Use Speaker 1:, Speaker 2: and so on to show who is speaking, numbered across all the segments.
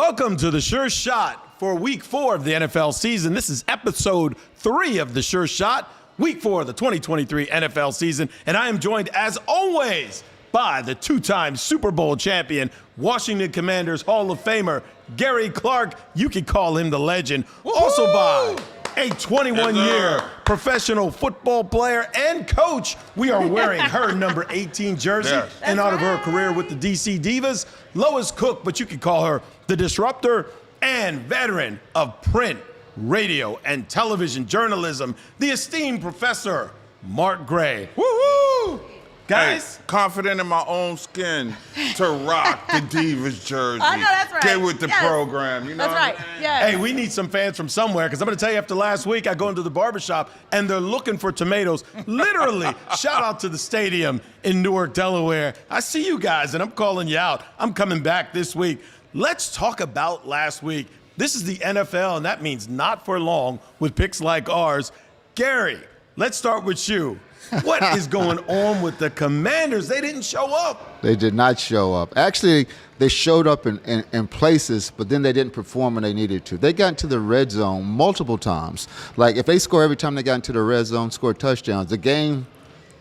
Speaker 1: Welcome to the Sure Shot for Week 4 of the NFL season. This is episode 3 of the Sure Shot, Week 4 of the 2023 NFL season. And I am joined, as always, by the two-time Super Bowl champion, Washington Commanders Hall of Famer, Gary Clark. You can call him the legend. Woo-hoo! Also by a 21-year professional football player and coach. We are wearing her number 18 jersey in honor of her career with the DC Divas. Lois Cook, but you can call her the Disruptor, and veteran of print, radio, and television journalism, the esteemed Professor Mark Gray. Woo-hoo! Guys,
Speaker 2: hey, confident in my own skin to rock the Divas jersey.
Speaker 3: Oh, no, that's right.
Speaker 2: Get with the program, you know.
Speaker 3: That's right. Yeah.
Speaker 1: Hey, we need some fans from somewhere, because I'm going to tell you, after last week, I go into the barbershop, and they're looking for tomatoes. Literally, shout out to the stadium in Newark, Delaware. I see you guys, and I'm calling you out. I'm coming back this week. Let's talk about last week. This is the NFL, and that means not for long with picks like ours. Gary, let's start with you. What is going on with the Commanders? They didn't show up.
Speaker 4: They did not show up. Actually, they showed up in places, but then they didn't perform when they needed to. They got into the red zone multiple times. Like, if they score every time they got into the red zone, scored touchdowns,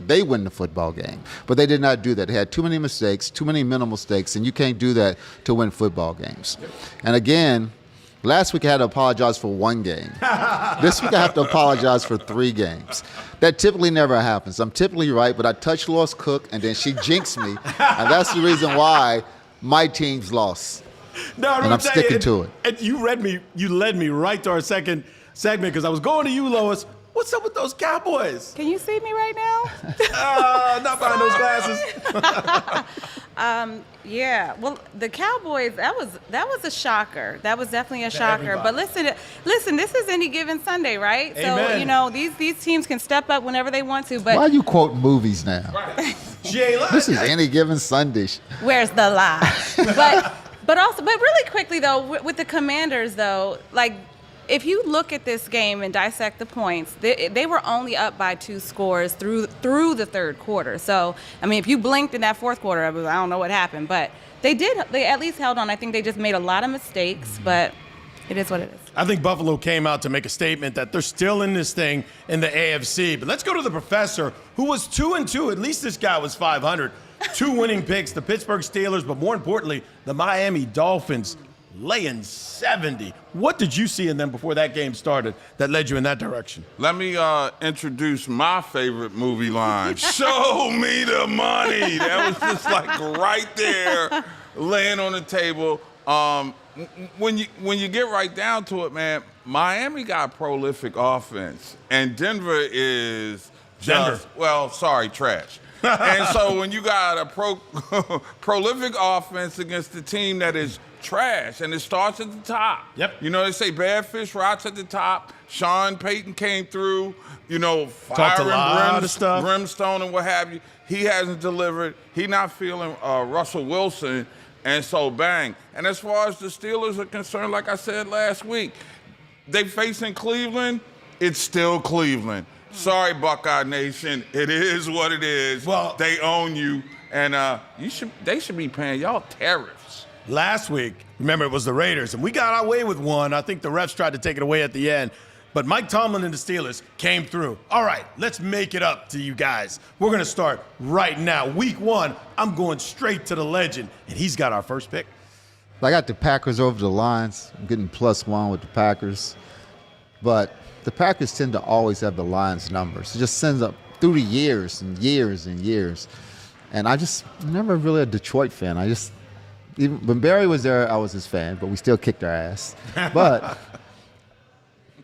Speaker 4: they win the football game. But they did not do that. They had too many mistakes, too many mental mistakes, and you can't do that to win football games. And again, last week I had to apologize for one game. This week I have to apologize for 3 games. That typically never happens. I'm typically right, but I touched Lois Cook, and then she jinxed me, and that's the reason why my team's lost.
Speaker 1: No,
Speaker 4: and I'm sticking to it.
Speaker 1: And you led me right to our second segment, because I was going to you, Lois. What's up with those Cowboys?
Speaker 3: Can you see me right now?
Speaker 1: Not behind those glasses.
Speaker 3: Yeah. Well, the Cowboys, that was a shocker. That was definitely a shocker. But listen, this is any given Sunday, right?
Speaker 1: Amen.
Speaker 3: So, you know, these teams can step up whenever they want to. But
Speaker 4: why you quote movies now?
Speaker 1: Right. Jayla,
Speaker 4: this is any given Sunday.
Speaker 3: Where's the lie? but really quickly though, with the Commanders though, like, if you look at this game and dissect the points, they were only up by 2 scores through the third quarter. So, I mean, if you blinked in that fourth quarter, I don't know what happened. But they at least held on. I think they just made a lot of mistakes, but it is what it is.
Speaker 1: I think Buffalo came out to make a statement that they're still in this thing in the AFC. But let's go to the Professor, who was 2-2. At least this guy was 500. 2 winning picks, the Pittsburgh Steelers, but more importantly, the Miami Dolphins, laying 70. What did you see in them before that game started that led you in that direction?
Speaker 2: Let me introduce my favorite movie line. Show me the money. That was just like right there, laying on the table. When you get right down to it, man, Miami got prolific offense, and Denver is just, trash. And so when you got a prolific offense against a team that is trash, and it starts at the top.
Speaker 1: Yep.
Speaker 2: You know, they say bad fish rots at the top. Sean Payton came through, you know, fire and brimstone and what have you. He hasn't delivered. He not feeling Russell Wilson, and so bang. And as far as the Steelers are concerned, like I said last week, they facing Cleveland, it's still Cleveland. Sorry, Buckeye Nation. It is what it is.
Speaker 1: Well,
Speaker 2: they own you, and they should be paying y'all tariffs.
Speaker 1: Last week, remember, it was the Raiders, and we got our way with one. I think the refs tried to take it away at the end. But Mike Tomlin and the Steelers came through. All right, let's make it up to you guys. We're going to start right now. Week 1, I'm going straight to the legend, and he's got our first pick.
Speaker 4: I got the Packers over the Lions. I'm getting +1 with the Packers. But the Packers tend to always have the Lions numbers. It just sends up through the years and years and years. And I'm never really a Detroit fan. Even when Barry was there, I was his fan, but we still kicked their ass. But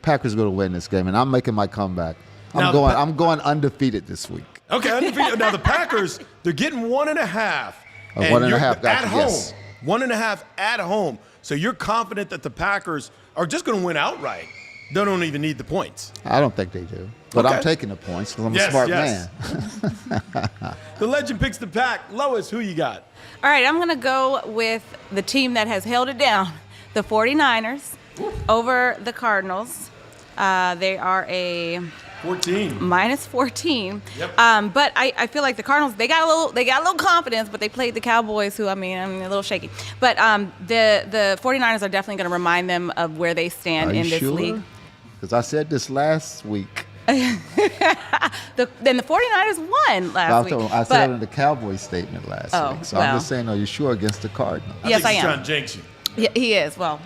Speaker 4: Packers are going to win this game, and I'm making my comeback. I'm going undefeated this week.
Speaker 1: Okay, undefeated. Now the Packers, they're getting 1.5.
Speaker 4: 1.5,
Speaker 1: at home.
Speaker 4: Yes.
Speaker 1: 1.5 at home. So you're confident that the Packers are just going to win outright. They don't even need the points.
Speaker 4: I don't think they do. But
Speaker 1: okay.
Speaker 4: I'm taking the points because I'm a smart man.
Speaker 1: The legend picks the pack. Lois, who you got?
Speaker 3: All right, I'm going to go with the team that has held it down, the 49ers, over the Cardinals. They are a
Speaker 1: 14.
Speaker 3: minus 14.
Speaker 1: Yep.
Speaker 3: But I feel like the Cardinals, they got a little confidence, but they played the Cowboys, who I'm a little shaky. But the 49ers are definitely going to remind them of where they stand
Speaker 4: Are you
Speaker 3: in this
Speaker 4: sure?
Speaker 3: league.
Speaker 4: Because I said this last week.
Speaker 3: Then the 49ers won last week.
Speaker 4: I said it in the Cowboys statement last
Speaker 3: Oh,
Speaker 4: week. So
Speaker 3: well.
Speaker 4: I'm just saying, are you sure against the Cardinals?
Speaker 3: Yes, I
Speaker 1: think he's
Speaker 3: am.
Speaker 1: trying to jinx you.
Speaker 3: Yeah, he is. Well,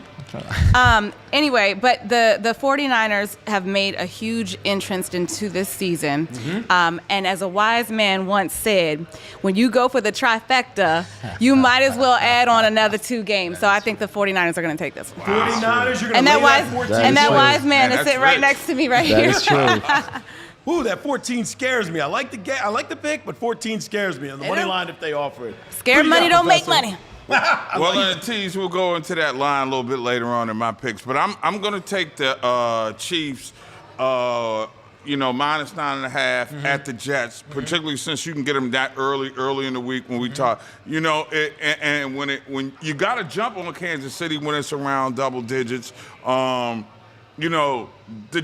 Speaker 3: anyway, but the 49ers have made a huge entrance into this season. And as a wise man once said, when you go for the trifecta, you might as well add on another 2 games. So I think the 49ers are going to take this one.
Speaker 1: 49ers, you're going
Speaker 3: And
Speaker 1: to
Speaker 3: that
Speaker 1: lay
Speaker 3: wise
Speaker 1: that 14.
Speaker 4: That
Speaker 3: and
Speaker 4: is
Speaker 3: that
Speaker 4: true.
Speaker 3: wise man is
Speaker 2: That's
Speaker 3: sitting right
Speaker 2: rich.
Speaker 3: next to me right
Speaker 4: That
Speaker 3: here.
Speaker 4: is true.
Speaker 1: Ooh, that 14 scares me. I like the pick, but 14 scares me on the money line if they offer it.
Speaker 3: Scared
Speaker 1: Who you
Speaker 3: money
Speaker 1: got,
Speaker 3: don't make
Speaker 1: Professor?
Speaker 3: money.
Speaker 2: Well, in the tease, we'll go into that line a little bit later on in my picks. But I'm going to take the Chiefs, minus 9.5 at the Jets, particularly since you can get them that early in the week when we talk. And when you got to jump on Kansas City when it's around double digits. The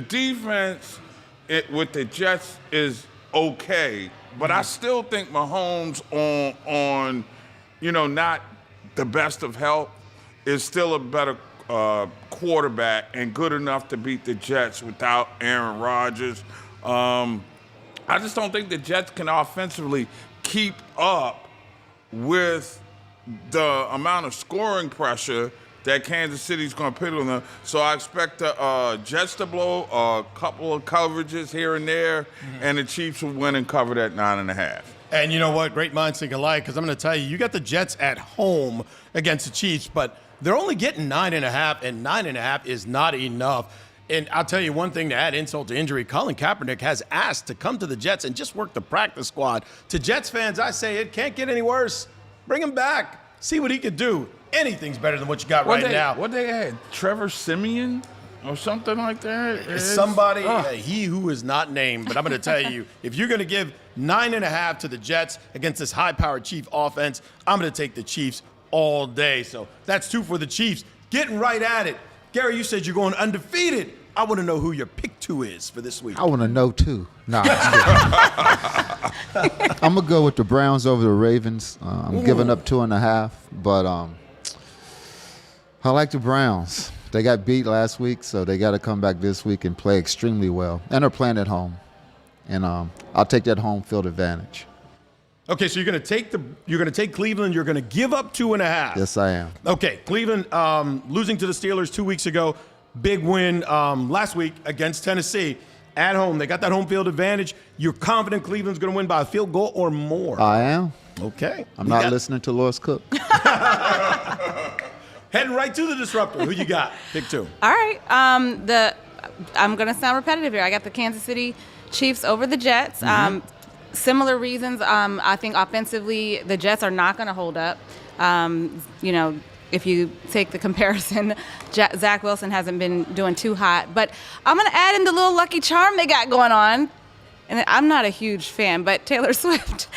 Speaker 2: defense with the Jets is okay, but I still think Mahomes on not the best of health is still a better quarterback and good enough to beat the Jets without Aaron Rodgers. I just don't think the Jets can offensively keep up with the amount of scoring pressure that Kansas City's going to put on them. So I expect the Jets to blow a couple of coverages here and there, and the Chiefs will win and cover that 9.5.
Speaker 1: And you know what? Great minds think alike, because I'm going to tell you, you got the Jets at home against the Chiefs, but they're only getting 9.5, and 9.5 is not enough. And I'll tell you one thing to add insult to injury. Colin Kaepernick has asked to come to the Jets and just work the practice squad. To Jets fans, I say it can't get any worse. Bring him back. See what he could do. Anything's better than what you got now.
Speaker 2: What they had? Trevor Simeon or something like that?
Speaker 1: Somebody, he who is not named, but I'm going to tell you, if you're going to give 9.5 to the Jets against this high-powered Chief offense, I'm going to take the Chiefs all day. So that's 2 for the Chiefs. Getting right at it. Gary, you said you're going undefeated. I want to know who your pick 2 is for this week.
Speaker 4: I want to know too. Nah, I'm gonna go with the Browns over the Ravens. I'm giving up 2.5, but I like the Browns. They got beat last week, so they got to come back this week and play extremely well. And they're playing at home, and I'll take that home field advantage.
Speaker 1: Okay, so you're going to take Cleveland. You're going to give up 2.5.
Speaker 4: Yes, I am.
Speaker 1: Okay, Cleveland losing to the Steelers 2 weeks ago. Big win last week against Tennessee at home. They got that home field advantage. You're confident Cleveland's going to win by a field goal or more.
Speaker 4: I am.
Speaker 1: Okay.
Speaker 4: I'm not listening to Lois Cook.
Speaker 1: Heading right to the disruptor. Who you got? Pick 2.
Speaker 3: All right. I'm going to sound repetitive here. I got the Kansas City Chiefs over the Jets. Similar reasons. I think offensively, the Jets are not going to hold up. If you take the comparison, Zach Wilson hasn't been doing too hot. But I'm going to add in the little lucky charm they got going on. And I'm not a huge fan, but Taylor Swift.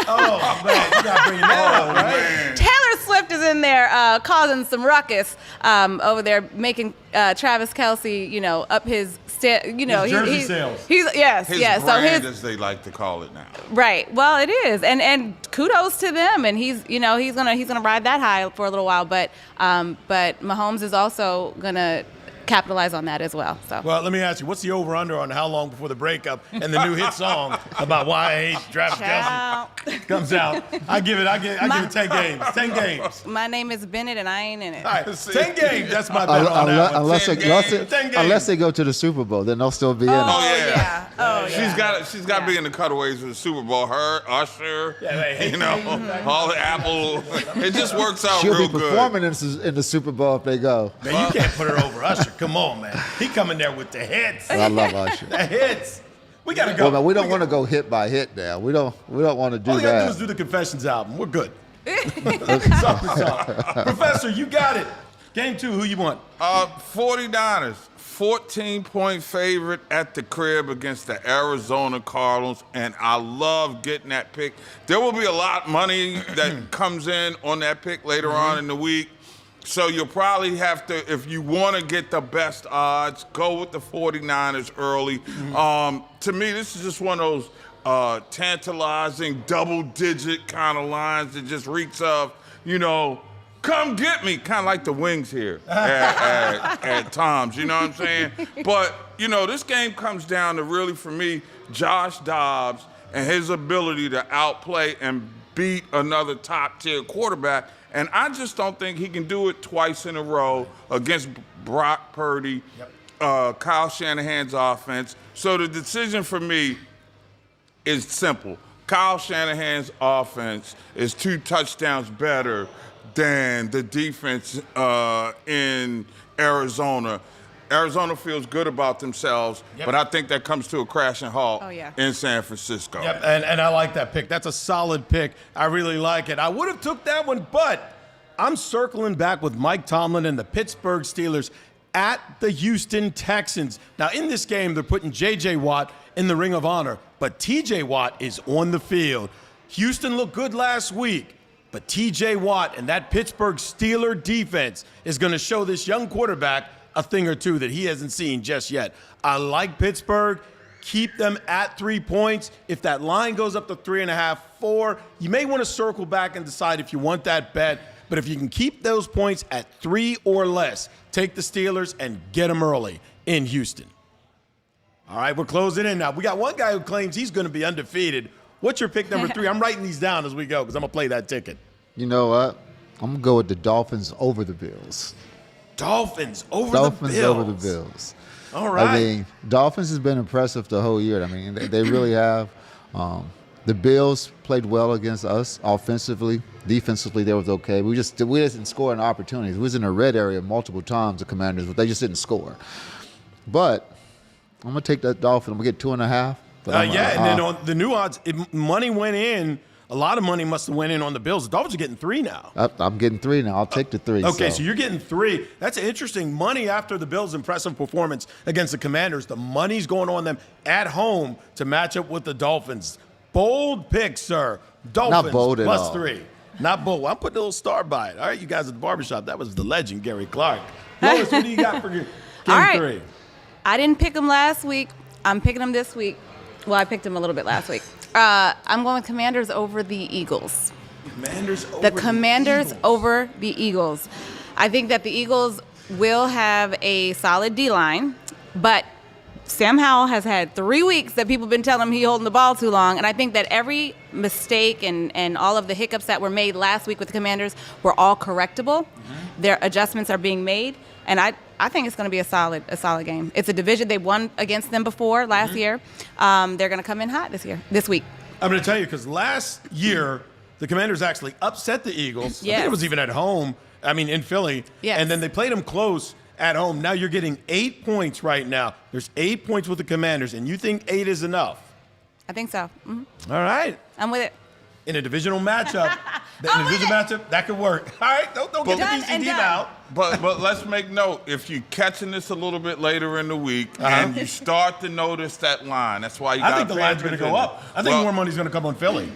Speaker 1: Oh, man. You got to bring that up, right?
Speaker 2: Man.
Speaker 3: Taylor Swift is in there causing some ruckus over there, making Travis Kelce, up his,
Speaker 1: His jersey sales.
Speaker 3: Yes.
Speaker 2: His
Speaker 3: So
Speaker 2: brand, as they like to call it now.
Speaker 3: right. Well, it is, and kudos to them, and he's gonna ride that high for a little while, but Mahomes is also gonna capitalize on that as well. So.
Speaker 1: Well, let me ask you, what's the over-under on how long before the breakup and the new hit song about why I hate Travis Kelce comes out? I give it 10 games. 10 games.
Speaker 3: My name is Bennett, and I ain't in it.
Speaker 1: All right, 10 games. That's my bet on that one.
Speaker 4: Unless
Speaker 2: 10 games.
Speaker 4: unless they go to the Super Bowl, then they'll still be in it.
Speaker 2: Oh, yeah.
Speaker 3: Oh, yeah.
Speaker 2: She's got to be in the cutaways for the Super Bowl. Her, Usher,
Speaker 1: they hate
Speaker 2: all the Apple. It just works out
Speaker 4: She'll
Speaker 2: real
Speaker 4: be
Speaker 2: good.
Speaker 4: performing in the Super Bowl if they go.
Speaker 1: Man, you can't put her over Usher. Come on, man. He coming there with the hits.
Speaker 4: I love Usher.
Speaker 1: The hits. We got to go.
Speaker 4: Well, man, we don't want to go hit by hit now. We don't want to do
Speaker 1: All you got to do
Speaker 4: that.
Speaker 1: is do the Confessions album. We're good. Professor, you got it. Game 2, who you want?
Speaker 2: 49ers, 14-point favorite at the crib against the Arizona Cardinals, and I love getting that pick. There will be a lot of money that comes in on that pick later on in the week. So you'll probably have to, if you want to get the best odds, go with the 49ers early. To me, this is just one of those tantalizing double-digit kind of lines that just reeks of, come get me, kind of like the Wings here at times, you know what I'm saying? But, this game comes down to really, for me, Josh Dobbs and his ability to outplay and beat another top-tier quarterback. And I just don't think he can do it twice in a row against Brock Purdy, Kyle Shanahan's offense. So the decision for me is simple. Kyle Shanahan's offense is 2 touchdowns better than the defense in Arizona. Arizona feels good about themselves, but I think that comes to a crashing halt in San Francisco.
Speaker 1: Yep, and I like that pick. That's a solid pick. I really like it. I would have took that one, but I'm circling back with Mike Tomlin and the Pittsburgh Steelers at the Houston Texans. Now, in this game, they're putting J.J. Watt in the Ring of Honor, but T.J. Watt is on the field. Houston looked good last week, but T.J. Watt and that Pittsburgh Steeler defense is going to show this young quarterback a thing or two that he hasn't seen just yet. I like Pittsburgh. Keep them at 3 points. If that line goes up to 3.5, 4, you may want to circle back and decide if you want that bet. But if you can keep those points at 3 or less, take the Steelers and get them early in Houston. All right, we're closing in now. We got one guy who claims he's going to be undefeated. What's your pick number 3? I'm writing these down as we go because I'm going to play that ticket.
Speaker 4: You know what? I'm going to go with the Dolphins over the Bills.
Speaker 1: Dolphins over the Bills. All right.
Speaker 4: I mean, Dolphins has been impressive the whole year. I mean, they really have. The Bills played well against us offensively. Defensively, they was okay. We just didn't score in opportunities. We was in the red area multiple times, the Commanders, but they just didn't score. But I'm going to take that Dolphin. I'm going to get 2.5.
Speaker 1: And then on the new odds, money went in. A lot of money must have went in on the Bills. The Dolphins are getting 3 now.
Speaker 4: I'm getting 3 now. I'll take the 3.
Speaker 1: Okay, so you're getting 3. That's interesting. Money after the Bills' impressive performance against the Commanders. The money's going on them at home to match up with the Dolphins. Bold pick, sir. Dolphins
Speaker 4: Not bold at
Speaker 1: plus
Speaker 4: all.
Speaker 1: 3. Not bold. I'm putting a little star by it. All right, you guys at the barbershop. That was the legend, Gary Clark. Lois, what do you got for game
Speaker 3: All right.
Speaker 1: 3?
Speaker 3: I didn't pick them last week. I'm picking them this week. Well, I picked them a little bit last week. I'm going Commanders over the Eagles. Commanders over the Eagles. I think that the Eagles will have a solid D-line, but Sam Howell has had 3 weeks that people have been telling him he's holding the ball too long, and I think that every mistake and all of the hiccups that were made last week with the Commanders were all correctable. Their adjustments are being made, and I think it's going to be a solid game. It's a division. They won against them before last year. They're going to come in hot this week.
Speaker 1: I'm going to tell you because last year the Commanders actually upset the Eagles.
Speaker 3: Yes.
Speaker 1: I think it was even at home. I mean, in Philly.
Speaker 3: Yes.
Speaker 1: And then they played them close at home. Now you're getting 8 points right now. There's 8 points with the Commanders, and you think 8 is enough?
Speaker 3: I think so.
Speaker 1: All right.
Speaker 3: I'm with it.
Speaker 1: In a divisional matchup, that could work. All right, don't get the DCD now.
Speaker 2: But let's make note, if you're catching this a little bit later in the week and you start to notice that line, that's why you got to
Speaker 1: I think the line's going to go up. I think more money's going to come on Philly.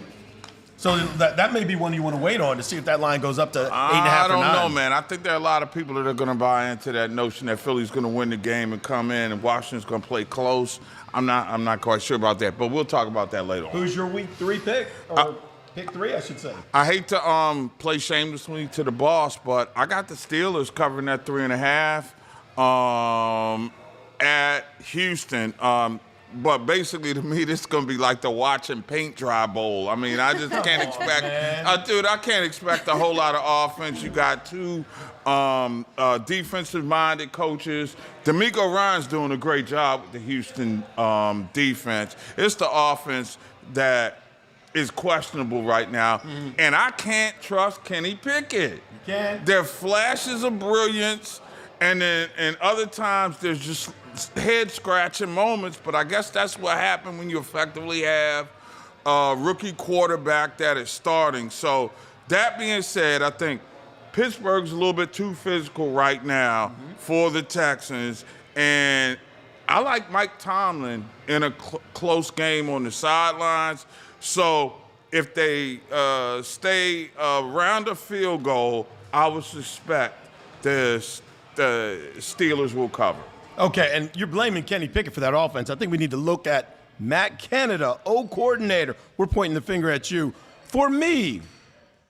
Speaker 1: So that may be one you want to wait on to see if that line goes up to 8.5 or 9.
Speaker 2: I don't know, man. I think there are a lot of people that are going to buy into that notion that Philly's going to win the game and come in and Washington's going to play close. I'm not quite sure about that, but we'll talk about that later on.
Speaker 1: Who's your week 3 pick? Or pick 3, I should say.
Speaker 2: I hate to play shamelessly to the boss, but I got the Steelers covering that 3.5 at Houston. But basically, to me, this is going to be like the watch and paint dry bowl. I mean, I just can't expect I can't expect a whole lot of offense. You got 2 defensive-minded coaches. D'Amico Ryan's doing a great job with the Houston defense. It's the offense that is questionable right now, and I can't trust Kenny Pickett.
Speaker 1: You can't.
Speaker 2: There are flashes of brilliance, and then other times there's just head-scratching moments, but I guess that's what happened when you effectively have a rookie quarterback that is starting. So that being said, I think Pittsburgh's a little bit too physical right now for the Texans, and I like Mike Tomlin in a close game on the sidelines. So if they stay around a field goal, I would suspect the Steelers will cover.
Speaker 1: Okay, and you're blaming Kenny Pickett for that offense. I think we need to look at Matt Canada, coordinator. We're pointing the finger at you. For me,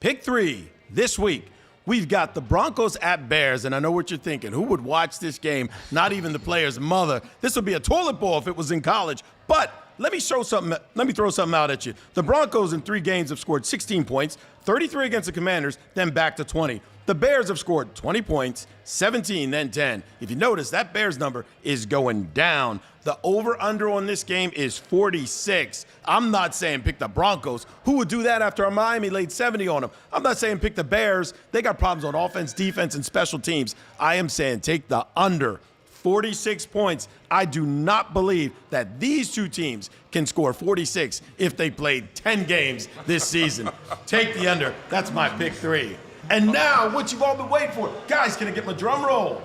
Speaker 1: pick 3 this week. We've got the Broncos at Bears, and I know what you're thinking. Who would watch this game? Not even the player's mother. This would be a toilet bowl if it was in college. But let me throw something out at you. The Broncos in 3 games have scored 16 points, 33 against the Commanders, then back to 20. The Bears have scored 20 points, 17, then 10. If you notice, that Bears number is going down. The over-under on this game is 46. I'm not saying pick the Broncos. Who would do that after Miami laid 70 on them? I'm not saying pick the Bears. They got problems on offense, defense, and special teams. I am saying take the under. 46 points. I do not believe that these 2 teams can score 46 if they played 10 games this season. Take the under. That's my pick 3. And now, what you've all been waiting for. Guys, can I get my drum roll?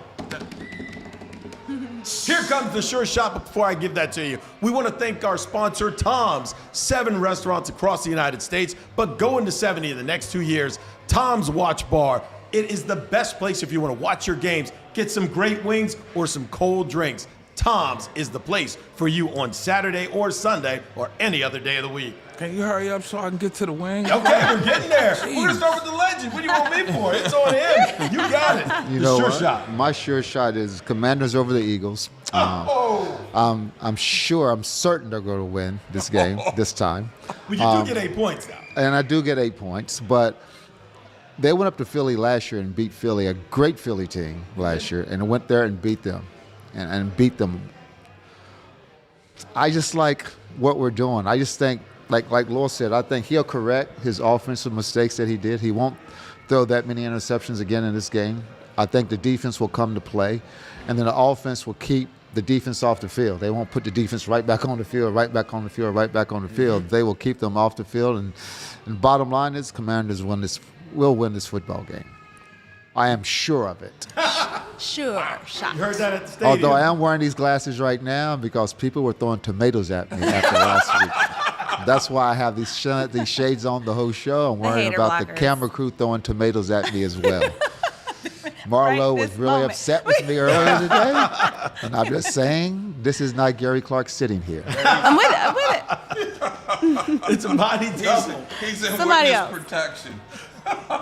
Speaker 1: Here comes the Sure Shot. But before I give that to you, we want to thank our sponsor, Tom's. 7 restaurants across the United States, but going to 70 in the next 2 years. Tom's Watch Bar. It is the best place if you want to watch your games, get some great wings or some cold drinks. Tom's is the place for you on Saturday or Sunday or any other day of the week.
Speaker 2: Can you hurry up so I can get to the wing?
Speaker 1: Okay, we're getting there. We're going to start with the legend. What do you want me for? It's on him. You got it.
Speaker 4: You
Speaker 1: the
Speaker 4: know
Speaker 1: Sure
Speaker 4: what?
Speaker 1: Shot.
Speaker 4: My sure shot is Commanders over the Eagles. I'm certain they're going to win this game this time.
Speaker 1: Well, you do get 8 points now.
Speaker 4: And I do get 8 points, but they went up to Philly last year and beat Philly, a great Philly team last year, and went there and beat them, and beat them. I just like what we're doing. I just think, like Lowell said, I think he'll correct his offensive mistakes that he did. He won't throw that many interceptions again in this game. I think the defense will come to play, and then the offense will keep the defense off the field. They won't put the defense right back on the field, right back on the field, right back on the field. They will keep them off the field, and bottom line is Commanders will win this football game. I am sure of it.
Speaker 3: Sure shot.
Speaker 1: You heard that at the stadium.
Speaker 4: Although I am wearing these glasses right now because people were throwing tomatoes at me after last week. That's why I have these shades on the whole show. I'm worrying
Speaker 3: hater
Speaker 4: about the
Speaker 3: blockers.
Speaker 4: camera crew throwing tomatoes at me as well. Marlo
Speaker 3: Right
Speaker 4: was
Speaker 3: this
Speaker 4: really
Speaker 3: moment.
Speaker 4: upset with me earlier today. And I'm just saying, this is not Gary Clark sitting here.
Speaker 3: I'm with it.
Speaker 1: It's a body double.
Speaker 2: He's in
Speaker 3: Somebody
Speaker 2: witness
Speaker 3: else.
Speaker 2: protection.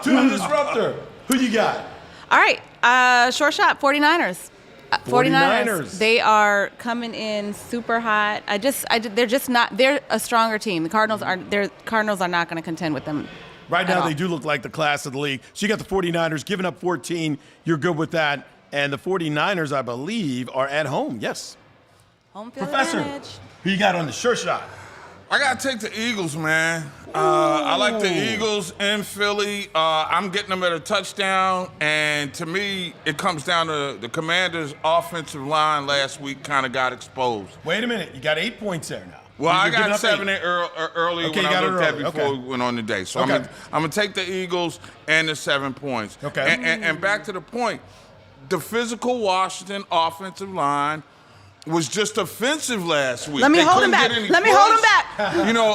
Speaker 1: To the disruptor. Who you got?
Speaker 3: All right, short shot, 49ers.
Speaker 1: 49ers.
Speaker 3: They are coming in super hot. They're just not. They're a stronger team. The Cardinals are not going to contend with them.
Speaker 1: Right
Speaker 3: at
Speaker 1: now,
Speaker 3: all.
Speaker 1: they do look like the class of the league. So you got the 49ers giving up 14. You're good with that. And the 49ers, I believe, are at home. Yes.
Speaker 3: Home field
Speaker 1: Professor,
Speaker 3: advantage.
Speaker 1: who you got on the Sure Shot?
Speaker 2: I gotta take the Eagles, man. I like the Eagles in Philly. I'm getting them at a touchdown, and to me, it comes down to the Commanders' offensive line last week kind of got exposed.
Speaker 1: Wait a minute. You got 8 points there now.
Speaker 2: Well, I
Speaker 1: You're giving
Speaker 2: got
Speaker 1: up
Speaker 2: 7
Speaker 1: 8.
Speaker 2: earlier
Speaker 1: Okay,
Speaker 2: when
Speaker 1: you
Speaker 2: I
Speaker 1: got it
Speaker 2: looked at
Speaker 1: early.
Speaker 2: before
Speaker 1: Okay.
Speaker 2: we went on the day. So
Speaker 1: Okay.
Speaker 2: I'm gonna take the Eagles and the 7 points.
Speaker 1: Okay.
Speaker 2: And back to the point, the physical Washington offensive line was just offensive last week.
Speaker 3: Let me
Speaker 2: They
Speaker 3: hold him
Speaker 2: couldn't
Speaker 3: back.
Speaker 2: get any
Speaker 3: Let me hold him
Speaker 2: push.
Speaker 3: back.
Speaker 2: You know,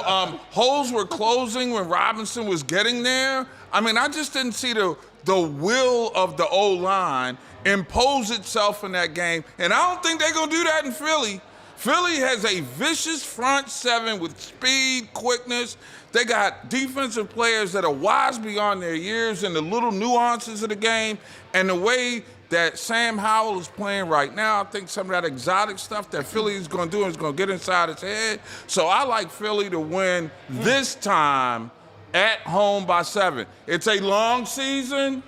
Speaker 2: holes were closing when Robinson was getting there. I mean, I just didn't see the will of the O-line impose itself in that game. And I don't think they're going to do that in Philly. Philly has a vicious front 7 with speed, quickness. They got defensive players that are wise beyond their years in the little nuances of the game. And the way that Sam Howell is playing right now, I think some of that exotic stuff that Philly is going to do is going to get inside his head. So I like Philly to win this time at home by 7. It's a long season.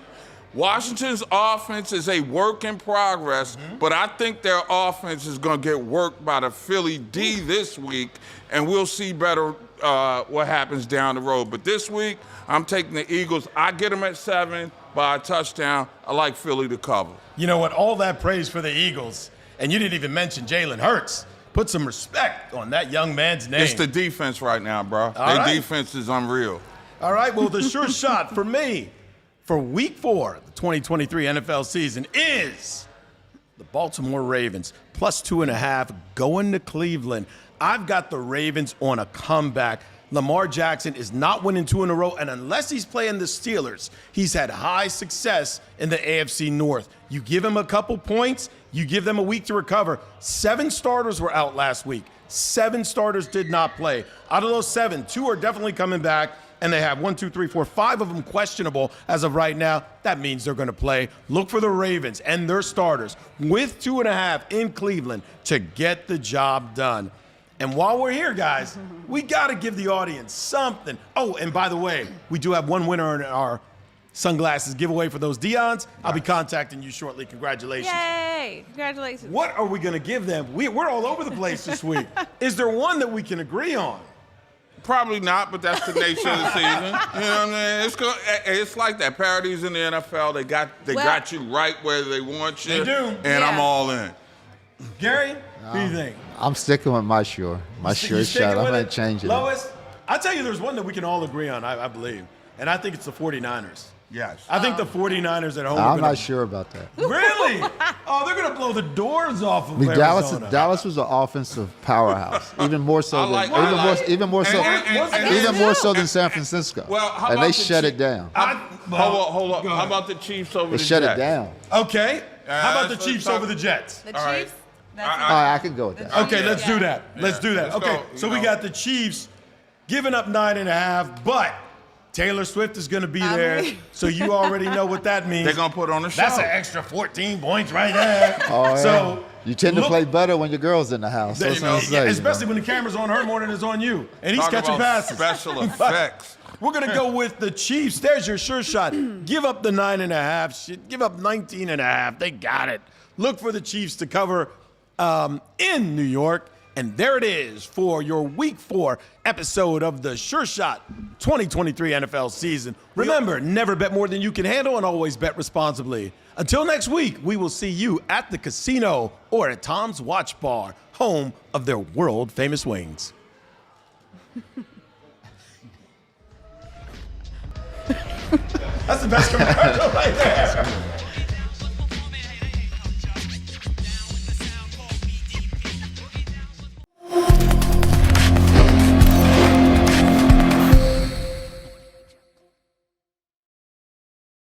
Speaker 2: Washington's offense is a work in progress, but I think their offense is going to get worked by the Philly D this week, and we'll see better what happens down the road. But this week, I'm taking the Eagles. I get them at 7 by a touchdown. I like Philly to cover.
Speaker 1: You know what? All that praise for the Eagles, and you didn't even mention Jalen Hurts. Put some respect on that young man's name.
Speaker 2: It's the defense right now, bro.
Speaker 1: All
Speaker 2: Their
Speaker 1: right.
Speaker 2: defense is unreal.
Speaker 1: All right, well, the Sure Shot for me for Week 4 of the 2023 NFL season is the Baltimore Ravens, plus 2.5, going to Cleveland. I've got the Ravens on a comeback. Lamar Jackson is not winning 2 in a row, and unless he's playing the Steelers, he's had high success in the AFC North. You give him a couple points, you give them a week to recover. 7 starters were out last week. 7 starters did not play. Out of those 7, 2 are definitely coming back, and they have 5 of them questionable as of right now. That means they're going to play. Look for the Ravens and their starters with 2.5 in Cleveland to get the job done. And while we're here, guys, we got to give the audience something. Oh, and by the way, we do have one winner in our sunglasses giveaway for those Deons. I'll be contacting you shortly. Congratulations.
Speaker 3: Yay! Congratulations.
Speaker 1: What are we going to give them? We're all over the place this week. Is there one that we can agree on?
Speaker 2: Probably not, but that's the nature of the season. You know what I mean? It's like that. Parodies in the NFL, they got you right where they want you.
Speaker 1: They do.
Speaker 2: And I'm all in.
Speaker 1: Gary, what do you think?
Speaker 4: I'm sticking with my sure. My sure shot. I'm not changing it.
Speaker 1: Lois, I'll tell you there's one that we can all agree on, I believe. And I think it's the 49ers.
Speaker 2: Yes.
Speaker 1: I think the 49ers at home
Speaker 4: I'm not sure about that.
Speaker 1: Really? Oh, they're going to blow the doors off of
Speaker 4: I mean,
Speaker 1: Arizona.
Speaker 4: Dallas was an offensive powerhouse, even more so
Speaker 2: Even
Speaker 4: more so than San Francisco.
Speaker 2: Well, how
Speaker 4: and
Speaker 2: about
Speaker 4: they
Speaker 2: the
Speaker 4: shut it down.
Speaker 2: Hold up. How about the Chiefs over
Speaker 4: They
Speaker 2: the
Speaker 4: shut
Speaker 2: Jets?
Speaker 4: it down.
Speaker 1: Okay. How about the
Speaker 2: let's
Speaker 1: Chiefs
Speaker 2: talk-
Speaker 1: over the Jets?
Speaker 3: The
Speaker 2: right.
Speaker 3: Chiefs?
Speaker 4: All right, I can go with that.
Speaker 1: Okay, let's do that. Let's do that.
Speaker 2: Let's
Speaker 1: Okay,
Speaker 2: go.
Speaker 1: so
Speaker 2: You
Speaker 1: we
Speaker 2: know.
Speaker 1: got the Chiefs giving up 9.5, but Taylor Swift is going to be there, so you already know what that means.
Speaker 2: They're going to put on a show.
Speaker 1: That's an extra 14 points right there.
Speaker 4: Oh, yeah.
Speaker 1: So
Speaker 4: You tend to
Speaker 1: look-
Speaker 4: play better when your girl's in the house. That's what I'm saying.
Speaker 1: Yeah, especially when the camera's on her more than it's on you, and he's
Speaker 2: Talk
Speaker 1: catching
Speaker 2: about
Speaker 1: passes.
Speaker 2: special effects.
Speaker 1: We're going to go with the Chiefs. There's your sure shot. Give up the 9.5. Give up 19.5. They got it. Look for the Chiefs to cover in New York. And there it is for your Week 4 episode of the Sure Shot 2023 NFL season. Remember, never bet more than you can handle and always bet responsibly. Until next week, we will see you at the casino or at Tom's Watch Bar, home of their world-famous wings. That's the best commercial right there.